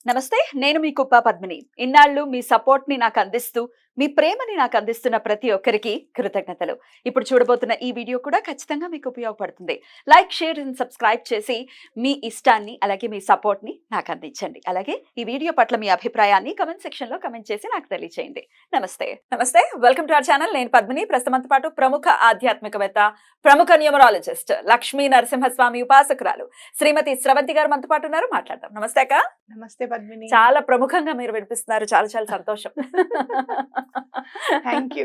నమస్తే. నేను మీ కుప్ప పద్మిని. ఇన్నాళ్ళు మీ సపోర్ట్‌ని నాకందిస్తూ, మీ ప్రేమని నాకందిస్తున్న ప్రతి ఒక్కరికి కృతజ్ఞతలు. ఇప్పుడు చూడబోతున్న ఈ వీడియో కూడా ఖచ్చితంగా మీకు ఉపయోగపడుతుంది. లైక్, షేర్ అండ్ సబ్స్క్రైబ్ చేసి మీ ఇష్టాన్ని అలాగే మీ సపోర్ట్‌ని నాకందించండి. అలాగే ఈ వీడియో పట్ల మీ అభిప్రాయాన్ని కామెంట్ సెక్షన్‌లో కామెంట్ చేసి నాకు తెలియజేయండి. నమస్తే. నమస్తే. Welcome to our channel. నేను పద్మిని. ప్రస్తుతంతో పాటు ప్రముఖ ఆధ్యాత్మికవేత్త, ప్రముఖ న్యూమరాలజిస్ట్, లక్ష్మీ నరసింహస్వామి ఉపాసకురాలు శ్రీమతి స్రవంతి గారు మనతో పాటు ఉన్నారు. మాట్లాడదాం. నమస్తే అక్క. నమస్తే పద్మిని. చాలా ప్రముఖంగా మీరు వినిపిస్తున్నారు. చాలా చాలా సంతోషం. Thank you.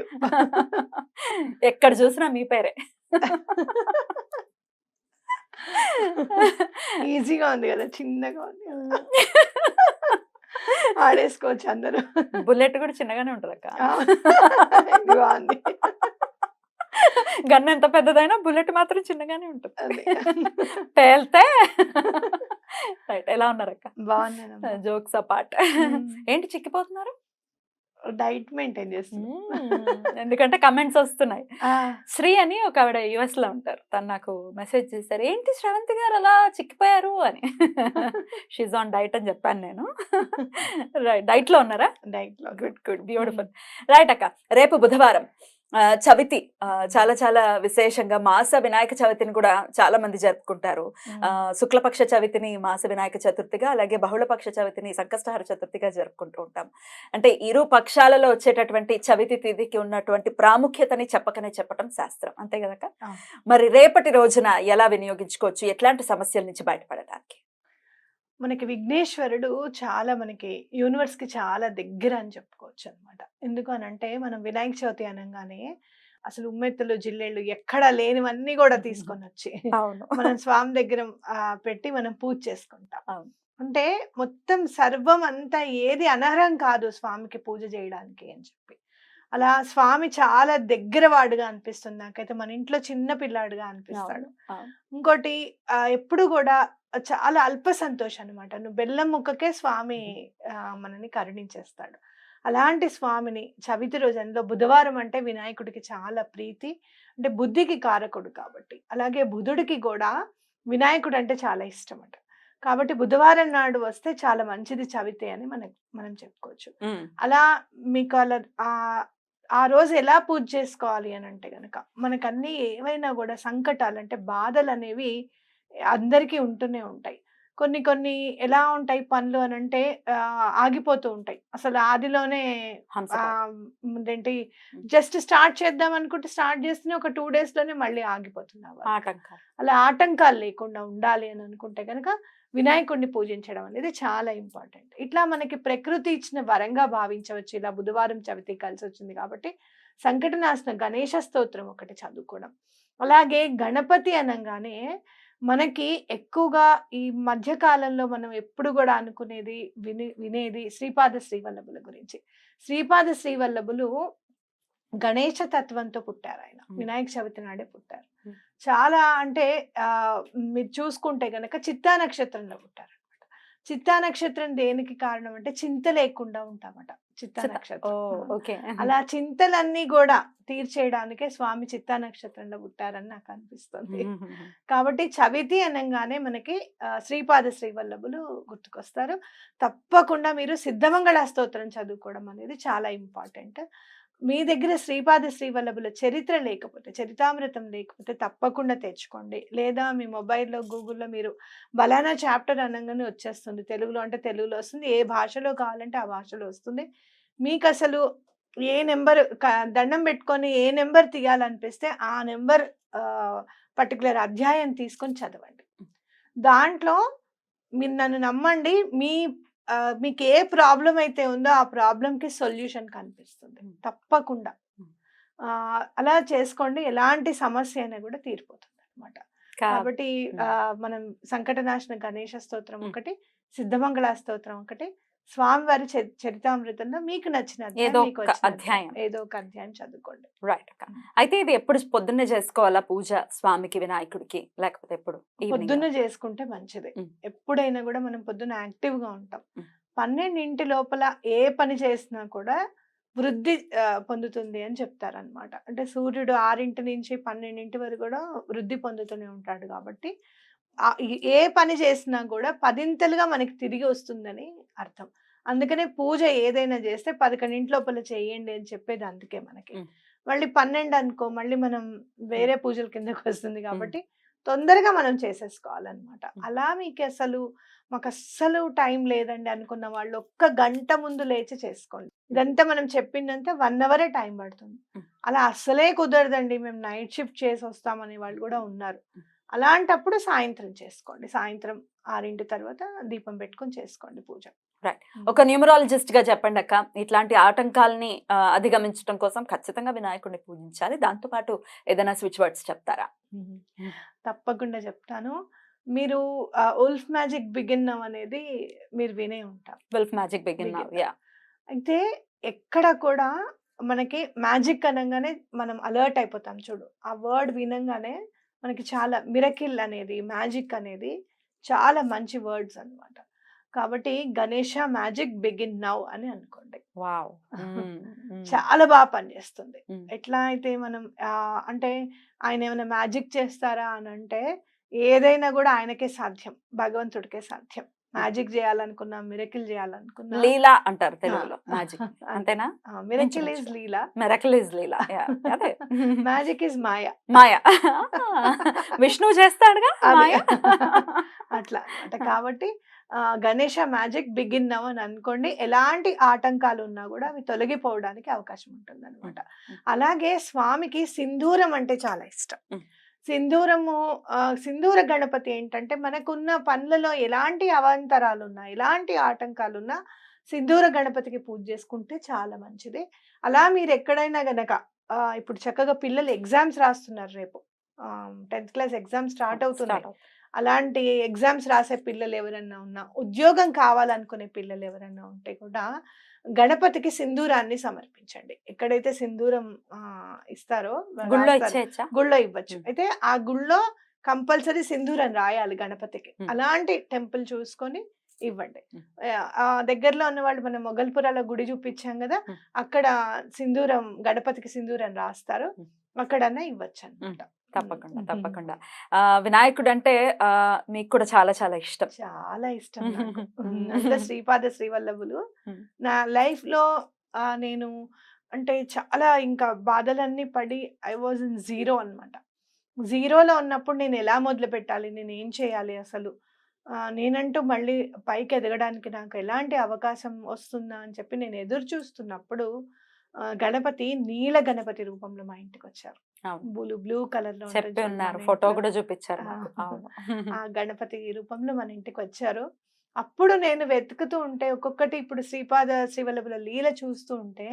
ఎక్కడ చూసినా మీ పేరే. ఈజీగా ఉంది కదా, చిన్నగా ఉంది కదా. ఆడేసుకోవచ్చు అందరూ. బుల్లెట్ కూడా చిన్నగానే ఉంటది అక్క. ఇది బాగుంది. గన్ ఎంత పెద్దదైనా బుల్లెట్ మాత్రం చిన్నగానే ఉంటుంది. అదే. పేల్తే రైట్. ఎలా ఉన్నారు అక్క? బాగున్నాను. Jokes apart. ఏంటి చిక్కిపోతున్నారు? డైట్ మెయింటైన్ చేస్తున్నా. ఎందుకంటే కమెంట్స్ వస్తున్నాయి. ఆ, శ్రీ అని ఒక ఆవిడ యుఎస్ లో ఉంటారు. తను నాకు మెసేజ్ చేశారు, ఏంటి శ్రవంతి గారు అలా చిక్కిపోయారు అని. షీజ్ ఆన్ డైట్ అని చెప్పాను నేను. రైట్. డైట్ లో ఉన్నారా? డైట్ లో. Good good, beautiful. రైట్ అక్క. రేపు బుధవారం చవితి. చాలా చాలా విశేషంగా మాస వినాయక చవితిని కూడా చాలా మంది జరుపుకుంటారు. శుక్లపక్ష చవితిని మాస వినాయక చతుర్థిగా, అలాగే బహుళపక్ష చవితిని సంకష్టహర చతుర్థిగా జరుపుకుంటూ ఉంటాం. అంటే ఇరు పక్షాలలో వచ్చేటటువంటి చవితి తిథికి ఉన్నటువంటి ప్రాముఖ్యతని చెప్పకనే చెప్పటం శాస్త్రం, అంతే కదక్క? మరి రేపటి రోజున ఎలా వినియోగించుకోవచ్చు, ఎట్లాంటి సమస్యల నుంచి బయటపడటానికి? మనకి విఘ్నేశ్వరుడు చాలా మనకి యూనివర్స్ కి చాలా దగ్గర అని చెప్పుకోవచ్చు అనమాట. ఎందుకు అని అంటే మనం వినాయక చవితి అనగానే అసలు ఉమ్మెత్తులు జిల్లేళ్ళు ఎక్కడా లేనివన్నీ కూడా తీసుకొని వచ్చి అవును. మనం స్వామి దగ్గర పెట్టి మనం పూజ చేసుకుంటాం. అవును. అంటే మొత్తం సర్వం అంతా ఏది అనర్హం కాదు స్వామికి పూజ చేయడానికి అని చెప్పి. అలా స్వామి చాలా దగ్గర వాడుగా అనిపిస్తుంది నాకైతే. మన ఇంట్లో చిన్న పిల్లాడుగా అనిపిస్తాడు. ఇంకోటి ఎప్పుడు కూడా చాలా అల్ప సంతోషం అనమాట. నువ్వు బెల్లం ముక్కకే స్వామి మనని కరుణించేస్తాడు. అలాంటి స్వామిని చవితి రోజు, అందులో బుధవారం అంటే వినాయకుడికి చాలా ప్రీతి, అంటే బుద్ధికి కారకుడు కాబట్టి. అలాగే బుధుడికి కూడా వినాయకుడు అంటే చాలా ఇష్టం అట. కాబట్టి బుధవారం నాడు వస్తే చాలా మంచిది చవితి అని మనం చెప్పుకోవచ్చు. అలా మీకు అలా ఆ రోజు ఎలా పూజ చేసుకోవాలి అని అంటే గనక, మనకన్నీ ఏవైనా కూడా సంకటాలు అంటే బాధలు అనేవి అందరికీ ఉంటూనే ఉంటాయి. కొన్ని కొన్ని ఎలా ఉంటాయి పనులు అని అంటే ఆగిపోతూ ఉంటాయి. అసలు ఆదిలోనే ఏంటి, జస్ట్ స్టార్ట్ చేద్దాం అనుకుంటే స్టార్ట్ చేస్తూనే ఒక 2 days లోనే మళ్ళీ ఆగిపోతుంది. అలా ఆటంకాలు లేకుండా ఉండాలి అని అనుకుంటే కనుక వినాయకుడిని పూజించడం అనేది చాలా ఇంపార్టెంట్. ఇట్లా మనకి ప్రకృతి ఇచ్చిన వరంగా భావించవచ్చు. ఇలా బుధవారం చవితి కలిసి వచ్చింది కాబట్టి సంకటనాశన గణేశ స్తోత్రం ఒకటి చదువుకోవడం. అలాగే గణపతి అనగానే మనకి ఎక్కువగా ఈ మధ్య కాలంలో మనం ఎప్పుడు కూడా అనుకునేది వినేది శ్రీపాద శ్రీవల్లభుల గురించి. శ్రీపాద శ్రీవల్లభులు గణేశ తత్వంతో పుట్టారు. ఆయన వినాయక చవితి నాడే పుట్టారు. చాలా అంటే మీరు చూసుకుంటే గనక చిత్తా నక్షత్రంలో పుట్టారు అనమాట. చిత్తా నక్షత్రం దేనికి కారణం అంటే చింత లేకుండా ఉంటామట చిత్తా నక్షత్రం. అలా చింతలన్నీ కూడా తీర్చేయడానికే స్వామి చిత్తా నక్షత్రంలో పుట్టారని నాకు అనిపిస్తుంది. కాబట్టి చవితి అనగానే మనకి శ్రీపాద శ్రీవల్లభులు గుర్తుకొస్తారు. తప్పకుండా మీరు సిద్ధమంగళ స్తోత్రం చదువుకోవడం అనేది చాలా ఇంపార్టెంట్. మీ దగ్గర శ్రీపాద శ్రీవల్లభుల చరిత్ర లేకపోతే, చరితామృతం లేకపోతే తప్పకుండా తెచ్చుకోండి. లేదా మీ మొబైల్లో గూగుల్లో మీరు బలానా చాప్టర్ అనగానే వచ్చేస్తుంది. తెలుగులో అంటే తెలుగులో వస్తుంది, ఏ భాషలో కావాలంటే ఆ భాషలో వస్తుంది. మీకు అసలు ఏ నెంబర్ దండం పెట్టుకొని ఏ నెంబర్ తీయాలనిపిస్తే ఆ నెంబర్ పర్టికులర్ అధ్యాయం తీసుకొని చదవండి. దాంట్లో మీరు నన్ను నమ్మండి, మీకు ఏ ప్రాబ్లం అయితే ఉందో ఆ ప్రాబ్లంకి సొల్యూషన్ కనిపిస్తుంది తప్పకుండా. అలా చేసుకోండి, ఎలాంటి సమస్య అయినా కూడా తీరిపోతుంది అనమాట. కాబట్టి మనం సంకటనాశన గణేశ స్తోత్రం ఒకటి, సిద్ధమంగళ స్తోత్రం ఒకటి, స్వామివారి చరితామృతంలో మీకు నచ్చిన ఏదో ఒక అధ్యాయం చదువుకోండి. రైట్ అక్క. అయితే ఇది ఎప్పుడు పొద్దున్నే చేసుకోవాలా పూజ స్వామికి వినాయకుడికి, లేకపోతే ఎప్పుడు? పొద్దున్న చేసుకుంటే మంచిది. ఎప్పుడైనా కూడా మనం పొద్దున్న యాక్టివ్ గా ఉంటాం. 12 లోపల ఏ పని చేసినా కూడా వృద్ధి పొందుతుంది అని చెప్తారనమాట. అంటే సూర్యుడు 6 నుంచి 12 వరకు కూడా వృద్ధి పొందుతూనే ఉంటాడు. కాబట్టి ఏ పని చేసినా కూడా పదింతలుగా మనకి తిరిగి వస్తుందని అర్థం. అందుకనే పూజ ఏదైనా చేస్తే 11 లోపల చేయండి అని చెప్పేది అందుకే మనకి. హ్మ్. మళ్ళీ 12 అనుకో మళ్ళీ మనం వేరే పూజల కిందకొస్తుంది హ్మ్. కాబట్టి తొందరగా మనం చేసేసుకోవాలనమాట. హ్మ్. అలా మాకస్సలు టైం లేదండి అనుకున్న వాళ్ళు ఒక్క గంట ముందు లేచి చేసుకోండి. ఇదంతా మనం చెప్పిందంతా 1 అవరే టైం పడుతుంది. హ్మ్. అలా అస్సలే కుదరదండి మేము నైట్ షిఫ్ట్ చేసొస్తామనే వాళ్ళు కూడా ఉన్నారు. హ్మ్. అలాంటప్పుడు సాయంత్రం చేసుకోండి. సాయంత్రం 6 తర్వాత దీపం పెట్టుకొని చేసుకోండి పూజ. రైట్. హ్మ్. ఒక న్యూమరాలజిస్ట్ గా చెప్పండి అక్క. ఇట్లాంటి ఆటంకాల్ని అధిగమించడం కోసం ఖచ్చితంగా వినాయకుడిని పూజించాలి. దాంతో పాటు ఏదైనా స్విచ్ వర్డ్స్ చెప్తారా? హ్మ్. తప్పకుండా చెప్తాను. మీరు 'ఉల్ఫ్ మ్యాజిక్ బిగిన్ నౌ' అనేది మీరు వినే ఉంటారు. Wolf magic begin now. Begin now. Yeah! అయితే ఎక్కడ కూడా మనకి మ్యాజిక్ అనంగానే మనం అలర్ట్ అయిపోతాం చూడు. ఆ వర్డ్ వినంగానే మనకి చాలా మిరకిల్ అనేది, మ్యాజిక్ అనేది చాలా మంచి వర్డ్స్ అన్నమాట. కాబట్టి గణేష మ్యాజిక్ బిగిన్ నౌ అని అనుకోండి. వావ్! హ్మ్. హ్మ్. చాలా బా పనిచేస్తుంది. హ్మ్. ఎట్లా అయితే మనం అంటే ఆయనేమైనా మ్యాజిక్ చేస్తారా అనంటే ఏదైనా గూడా ఆయనకే సాధ్యం. భగవంతుడికే సాధ్యం. హ్మ్. మ్యాజిక్ జేయాలనుకున్నా, మిరకిల్ జేయాలనుకున్నా లీలా అంటారు ఆ! తెలుగులో మ్యాజిక్. అంతే. అంతేనా? మిరకిల్ ఈజ్ ఇంచుమించు. లీలా. మిరకిల్ ఈజ్ లీలా. యాహ్! అదే. మ్యాజిక్ ఈజ్ మాయ. మాయ. విష్ణువు చేస్తాడుగా అది. మాయ. అట్లా అన్నమాట. కాబట్టి గణేష మ్యాజిక్ బిగిన్ నౌ అని అనుకోండి. ఎలాంటి ఆటంకాలున్నా గూడా అవి తొలగిపోవడానికి అవకాశం హ్మ్. ఉంటుందన్నమాట. హ్మ్. అలాగే స్వామికి సింధూరం అంటే చాలా ఇష్టం. హ్మ్. సింధూరము సింధూర గణపతి ఏంటంటే మనకున్న పనులలో ఎలాంటి అవాంతరాలున్నా, ఎలాంటి ఆటంకాలున్నా సింధూర గణపతికి పూజ చేసుకుంటే చాలా మంచిది. అలా మీరెక్కడైనా గనక ఇప్పుడు చక్కగా పిల్లలు ఎగ్జామ్స్ రాస్తున్నారు రేపు. 10థ్ క్లాస్ ఎగ్జామ్స్ స్టార్ట్ స్టార్ట్ అవుతున్నాయి. అవుతుంది. అలాంటి ఎగ్జామ్స్ రాసే పిల్లలు ఎవరన్నా ఉన్నా, ఉద్యోగం కావాలనుకునే పిల్లలు ఎవరన్నా ఉంటే కూడా గణపతికి సింధూరాన్ని సమర్పించండి. ఎక్కడైతే సింధూరం ఇస్తారో గుళ్ళో రాస్తారు. ఇచ్చేయచ్చా? గుళ్ళో ఇవ్వచ్చు. హ్మ్. అయితే ఆ గుళ్ళో కంపల్సరీ సింధూరం రాయాలి గణపతికి. హ్మ్. అలాంటి టెంపుల్ చూసుకొని ఇవ్వండి. హ్మ్. దగ్గరలో ఉన్నవాళ్ళు మనం మొగల్పురాలో గుడి చూపించాం గదా! హ్మ్. అక్కడ సింధూరం గణపతికి సింధూరం రాస్తారు. హ్మ్. అక్కడన్నా హ్మ్. ఇవ్వచ్చనమాట. తప్పకుండా. హ్మ్. తప్పకుండా. వినాయకుడంటే మీకు కూడా చాలా చాలా ఇష్టం. చాలా ఇష్టం నాకు. అందరు హ్మ్. శ్రీపాద శ్రీవల్లభులు. హ్మ్. నా లైఫ్‌లో నేను అంటే చాలా ఇంకా బాధలన్నీ పడి ఐ వాస్ ఇన్ జీరో అన్నమాట. జీరోలో ఉన్నప్పుడు నేనెలా మొదలుపెట్టాలి? నేనేం చేయాలి అసలు? నేనంటూ మళ్ళీ పైకి ఎదగడానికి నాకు ఎలాంటి అవకాశం వస్తుందా అని చెప్పి నేను ఎదురు చూస్తున్నప్పుడు గణపతి నీల గణపతి రూపంలో మా ఇంటికొచ్చారు. అవును. బ్లూ కలర్‌లో ఉంటది చెప్పి చూడు ఉన్నారు. మన ఫోటో ఇంట్లో. కూడా చూపిచ్చారు ఆ! మాకు. అవును. ఆ గణపతి రూపంలో మన ఇంటికొచ్చారు. అప్పుడు నేను వెతుకుతూ ఉంటే ఒక్కొక్కటి ఇప్పుడు శ్రీపాద శ్రీవల్లభుల లీల చూస్తూ ఉంటే,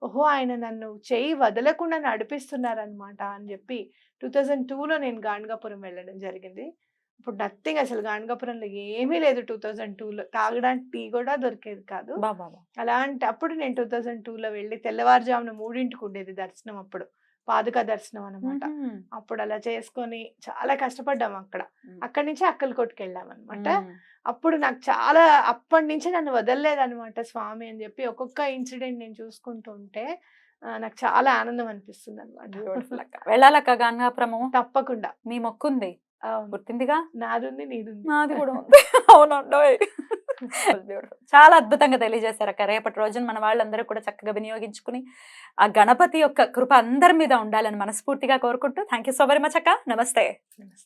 ఓహో! ఆయన నన్ను చెయ్యి వదలకుండా నడిపిస్తున్నారనమాట అని జెప్పి 2002లో నేను గాణగాపురం వెళ్ళడం జరిగింది. ఇప్పుడు నథింగ్ అసలు గాణగాపురంలో ఏమీ లేదు 2002లో. తాగడానికి టీ గూడా దొరికేది కాదు. అబ్బబ్బబ్బా! అలాంటప్పుడు నేను 2002లో వెళ్ళి తెల్లవారుజామున 3కి ఉండేది దర్శనం అప్పుడు. పాదుకా దర్శనం అనమాట. హుహు. అప్పుడు అలా చేసుకొని చాలా కష్టపడ్డాం అక్కడ. హ్మ్. అక్కడి నుంచి అక్కలకోటకెళ్ళామనమాట. హ్మ్. అప్పుడు నాకు చాలా అప్పటినుంచి నన్ను వదలలేదనమాట స్వామి అని జెప్పి ఒక్కొక్క ఇన్సిడెంట్ నేను చూసుకుంటూ ఉంటే నాకు చాలా ఆనందం అనిపిస్తుందనమాట. బ్యూటిఫుల్ అక్క. వెళ్ళాలక్క గంగాపురము. తప్పకుండా. మీ మొక్కుంది. అవును. గుర్తుందిగా? నాదుంది, నీదుంది. నాది కూడా ఉంది. అవునండోయ్! బ్యూటిఫుల్. చాలా అద్భుతంగా తెలియజేశారక్క. రేపటి రోజున మన వాళ్ళందరూ కూడా చక్కగా వినియోగించుకుని, ఆ గణపతి యొక్క కృప అందరి మీద ఉండాలని మనస్ఫూర్తిగా కోరుకుంటూ thank you so very much అక్క. నమస్తే. నమస్తే.